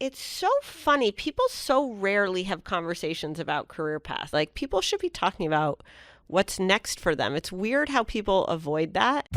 It's so funny. People so rarely have conversations about career paths. Like, people should be talking about what's next for them. It's weird how people avoid that.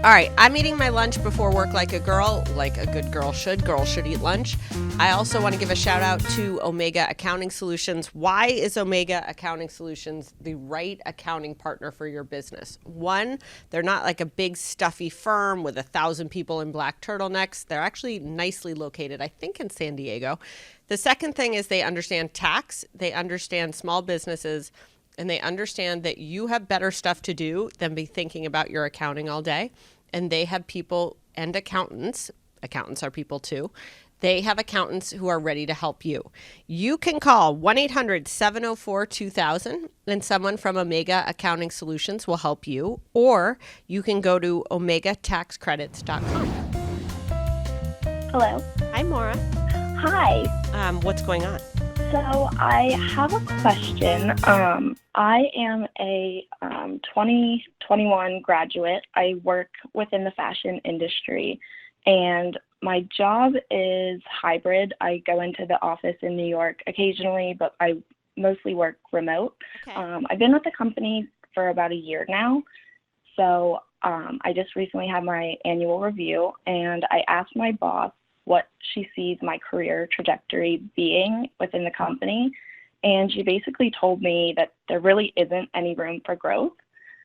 All right, I'm eating my lunch before work like a girl, like a good girl should. Girls should eat lunch. I also want to give a shout out to Omega Accounting Solutions. Why is Omega Accounting Solutions the right accounting partner for your business? One, they're not like a big stuffy firm with 1,000 people in black turtlenecks. They're actually nicely located, I think, in San Diego. The second thing is they understand tax, they understand small businesses, and they understand that you have better stuff to do than be thinking about your accounting all day. And they have people and accountants are people too. They have accountants who are ready to help you. You can call 1-800-704-2000 and someone from Omega Accounting Solutions will help you. Or you can go to omegataxcredits.com. Hello. Hi, Maura. Hi. What's going on? So I have a question. I am a 2021 graduate. I work within the fashion industry, and my job is hybrid. I go into the office in New York occasionally, but I mostly work remote. Okay. I've been with the company for about a year now, so I just recently had my annual review, and I asked my boss what she sees my career trajectory being within the company. And she basically told me that there really isn't any room for growth,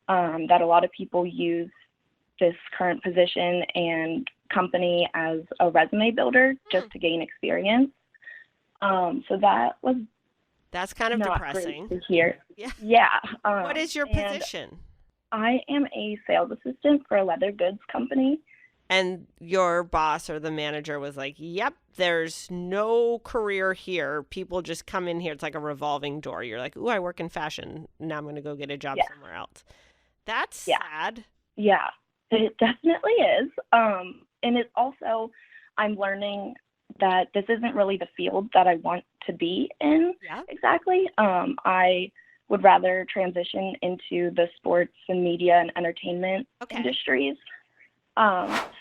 that a lot of people use this current position and company as a resume builder just to gain experience. So that's kind of not depressing. great to hear. Yeah. Yeah. What is your position? I am a sales assistant for a leather goods company. And your boss or the manager was like, yep, there's no career here. People just come in here. It's like a revolving door. You're like, ooh, I work in fashion. Now I'm going to go get a job somewhere else. That's sad. Yeah, it definitely is. And it's also, I'm learning that this isn't really the field that I want to be in exactly. I would rather transition into the sports and media and entertainment industries.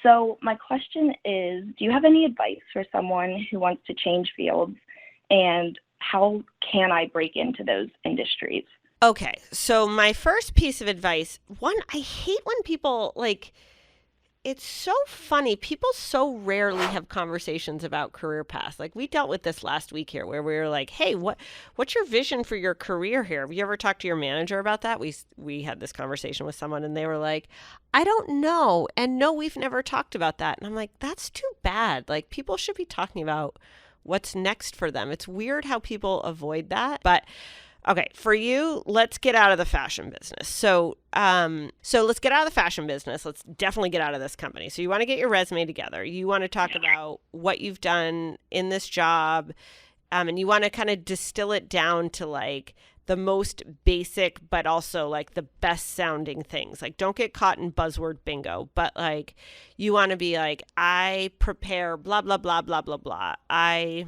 So my question is, do you have any advice for someone who wants to change fields, and how can I break into those industries? Okay, so my first piece of advice, one, I hate when people it's so funny. People so rarely have conversations about career paths. Like, we dealt with this last week here where we were like, hey, what's your vision for your career here? Have you ever talked to your manager about that? We had this conversation with someone and they were like, I don't know. And no, we've never talked about that. And I'm like, that's too bad. Like, people should be talking about what's next for them. It's weird how people avoid that. But okay, for you, let's get out of the fashion business. So let's get out of the fashion business. Let's definitely get out of this company. So you want to get your resume together. You want to talk about what you've done in this job, and you want to kind of distill it down to like the most basic, but also like the best sounding things. Like, don't get caught in buzzword bingo, but like you want to be like, I prepare blah, blah, blah, blah, blah, blah. I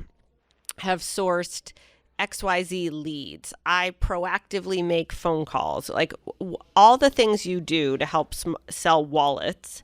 have sourced XYZ leads. I proactively make phone calls. Like, all the things you do to help sell wallets.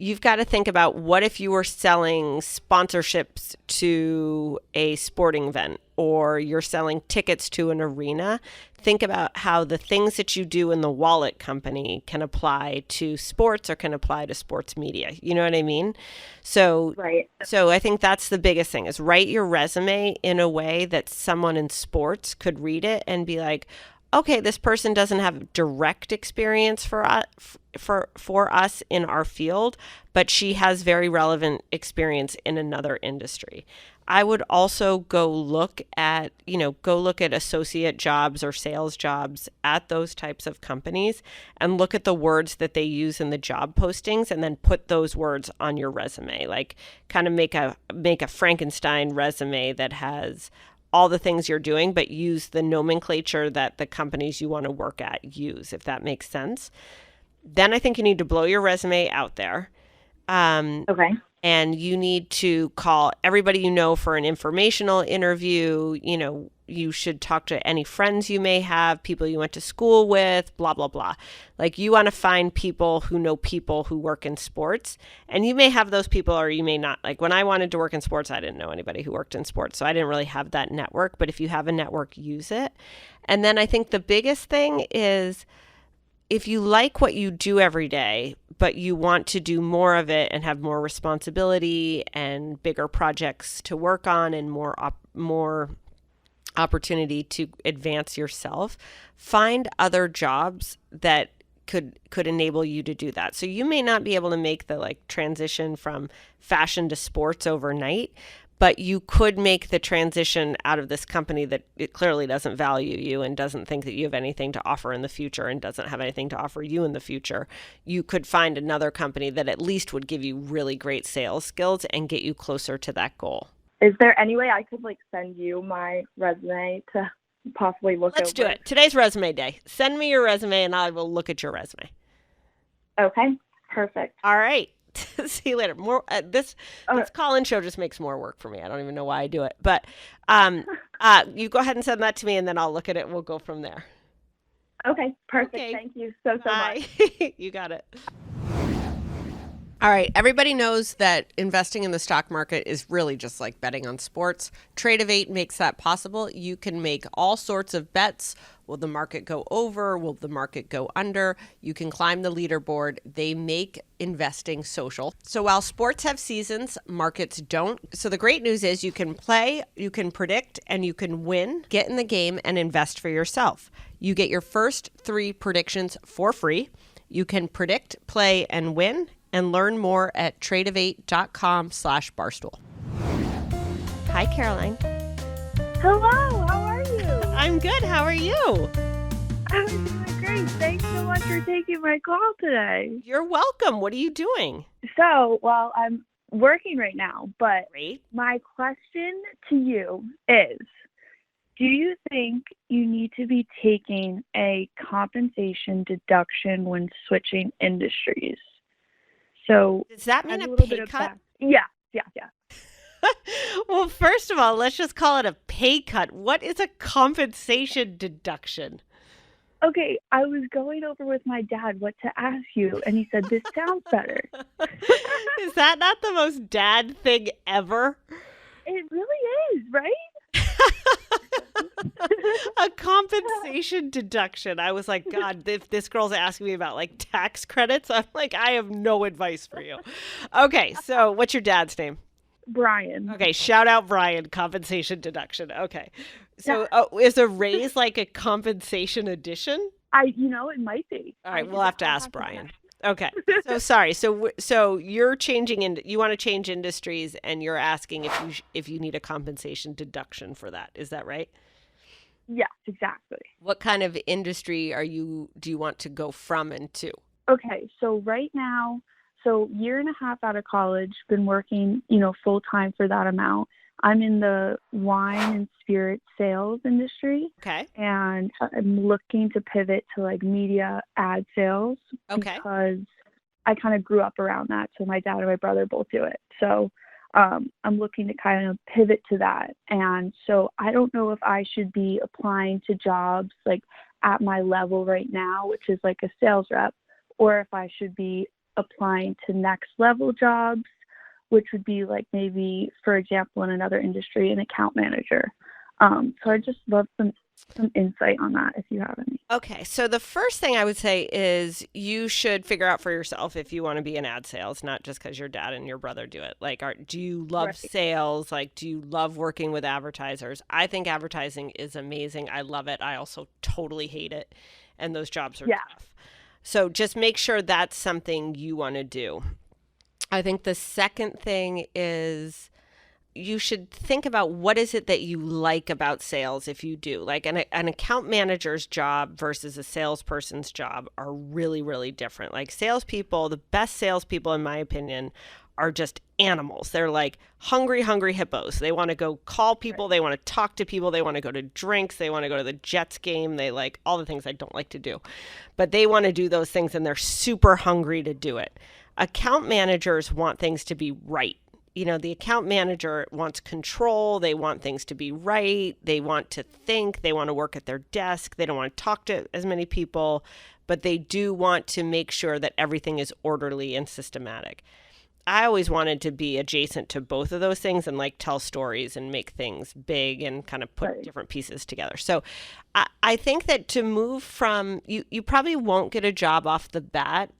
You've got to think about, what if you were selling sponsorships to a sporting event, or you're selling tickets to an arena? Think about how the things that you do in the wallet company can apply to sports or can apply to sports media. You know what I mean? So, So I think that's the biggest thing, is write your resume in a way that someone in sports could read it and be like, okay, this person doesn't have direct experience for us in our field, but she has very relevant experience in another industry. I would also go look at associate jobs or sales jobs at those types of companies and look at the words that they use in the job postings, and then put those words on your resume. Like, kind of make a Frankenstein resume that has all the things you're doing, but use the nomenclature that the companies you want to work at use, if that makes sense. Then I think you need to blow your resume out there. Okay. And you need to call everybody you know for an informational interview. You should talk to any friends you may have, people you went to school with, blah, blah, blah. Like, you want to find people who know people who work in sports, and you may have those people or you may not. Like, when I wanted to work in sports, I didn't know anybody who worked in sports, so I didn't really have that network. But if you have a network, use it. And then I think the biggest thing is, if you like what you do every day, but you want to do more of it and have more responsibility and bigger projects to work on and more opportunity to advance yourself, find other jobs that could enable you to do that. So you may not be able to make the transition from fashion to sports overnight, but you could make the transition out of this company that it clearly doesn't value you and doesn't think that you have anything to offer in the future and doesn't have anything to offer you in the future. You could find another company that at least would give you really great sales skills and get you closer to that goal. Is there any way I could send you my resume to possibly look over? Let's do it. Today's resume day. Send me your resume and I will look at your resume. Okay, perfect. All right. See you later. More this call-in show just makes more work for me. I don't even know why I do it. But you go ahead and send that to me and then I'll look at it and we'll go from there. Okay, perfect. Okay. Thank you so much. You got it. All right. Everybody knows that investing in the stock market is really just like betting on sports. Tradovate makes that possible. You can make all sorts of bets. Will the market go over? Will the market go under? You can climb the leaderboard. They make investing social. So while sports have seasons, markets don't. So the great news is you can play, you can predict, and you can win. Get in the game and invest for yourself. You get your first 3 predictions for free. You can predict, play, and win. And learn more at tradovate.com/barstool. Hi, Caroline. Hello, how are you? I'm good. How are you? I'm doing great. Thanks so much for taking my call today. You're welcome. What are you doing? So, I'm working right now, but Great. My question to you is, do you think you need to be taking a compensation deduction when switching industries? So does that mean a pay cut? Yeah. Well, first of all, let's just call it a pay cut. What is a compensation deduction? Okay, I was going over with my dad what to ask you, and he said, this sounds better. Is that not the most dad thing ever? It really is, right? A compensation deduction. I was like, God, if this girl's asking me about tax credits, I'm like, I have no advice for you. Okay, so what's your dad's name? Brian. Okay, shout out Brian, compensation deduction. Okay. So is a raise a compensation addition? It might be. All right, we'll have to ask Brian. Okay. So sorry. So you're changing you want to change industries and you're asking if you need a compensation deduction for that. Is that right? Yes, exactly. What kind of industry do you want to go from and to? Okay, so right now, year and a half out of college, been working, full time for that amount. I'm in the wine and spirit sales industry. Okay. And I'm looking to pivot to media ad sales. Okay. Because I kind of grew up around that. So my dad and my brother both do it. So I'm looking to kind of pivot to that. And so I don't know if I should be applying to jobs at my level right now, which is a sales rep, or if I should be applying to next level jobs, which would be maybe, for example, in another industry, an account manager. So I just love some insight on that if you have any. Okay. So the first thing I would say is you should figure out for yourself if you want to be in ad sales, not just because your dad and your brother do it. Do you love sales? Do you love working with advertisers? I think advertising is amazing. I love it. I also totally hate it. And those jobs are tough. So just make sure that's something you want to do. I think the second thing is you should think about what is it that you like about sales if you do. An account manager's job versus a salesperson's job are really, really different. Salespeople, the best salespeople, in my opinion, are just animals. They're hungry hippos. They want to go call people. They want to talk to people. They want to go to drinks. They want to go to the Jets game. They all the things I don't like to do. But they want to do those things and they're super hungry to do it. Account managers want things to be right. The account manager wants control. They want things to be right. They want to think. They want to work at their desk. They don't want to talk to as many people, but they do want to make sure that everything is orderly and systematic. I always wanted to be adjacent to both of those things and like tell stories and make things big and kind of put different pieces together. So I think that to move from, you probably won't get a job off the bat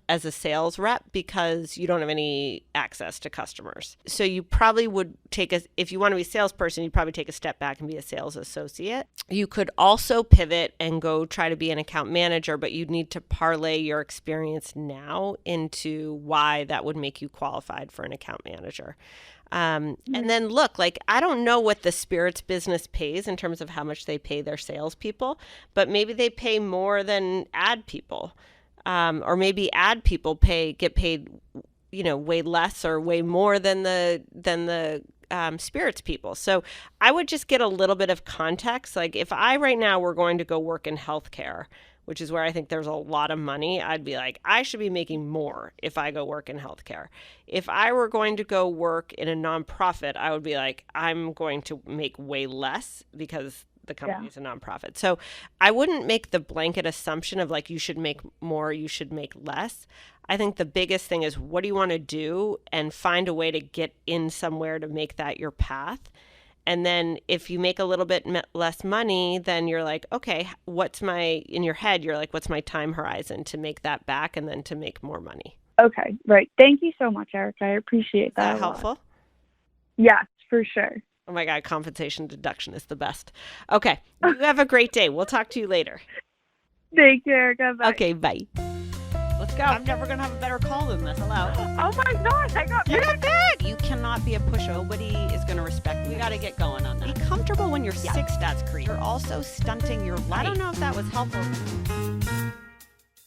as a sales rep because you don't have any access to customers. So you probably would if you want to be a salesperson, you'd probably take a step back and be a sales associate. You could also pivot and go try to be an account manager, but you'd need to parlay your experience now into why that would make you qualified for an account manager. And then look, like, I don't know what the spirits business pays in terms of how much they pay their salespeople, but maybe they pay more than ad people. Or maybe ad people get paid, way less or way more than the spirits people. So I would just get a little bit of context. Like if I right now were going to go work in healthcare, which is where I think there's a lot of money, I'd be like, I should be making more if I go work in healthcare. If I were going to go work in a nonprofit, I would be like, I'm going to make way less because the company is a nonprofit. So I wouldn't make the blanket assumption of like, you should make more, you should make less. I think the biggest thing is, what do you want to do, and find a way to get in somewhere to make that your path. And then if you make a little bit less money, then you're like, okay, in your head, you're like, what's my time horizon to make that back and then to make more money? Okay, right. Thank you so much, Erika. I appreciate that. Is that helpful? Yes, for sure. Oh my God, compensation deduction is the best. Okay, you have a great day. We'll talk to you later. Thank you, Erika. Bye. Okay, bye. Let's go. I'm never going to have a better call than this. Hello. Oh my gosh, You got back. You cannot be a pushover. Nobody is going to respect you. We got to get going on that. Be comfortable when you're sick, that's creepy. You're also stunting your life. I don't know if that was helpful.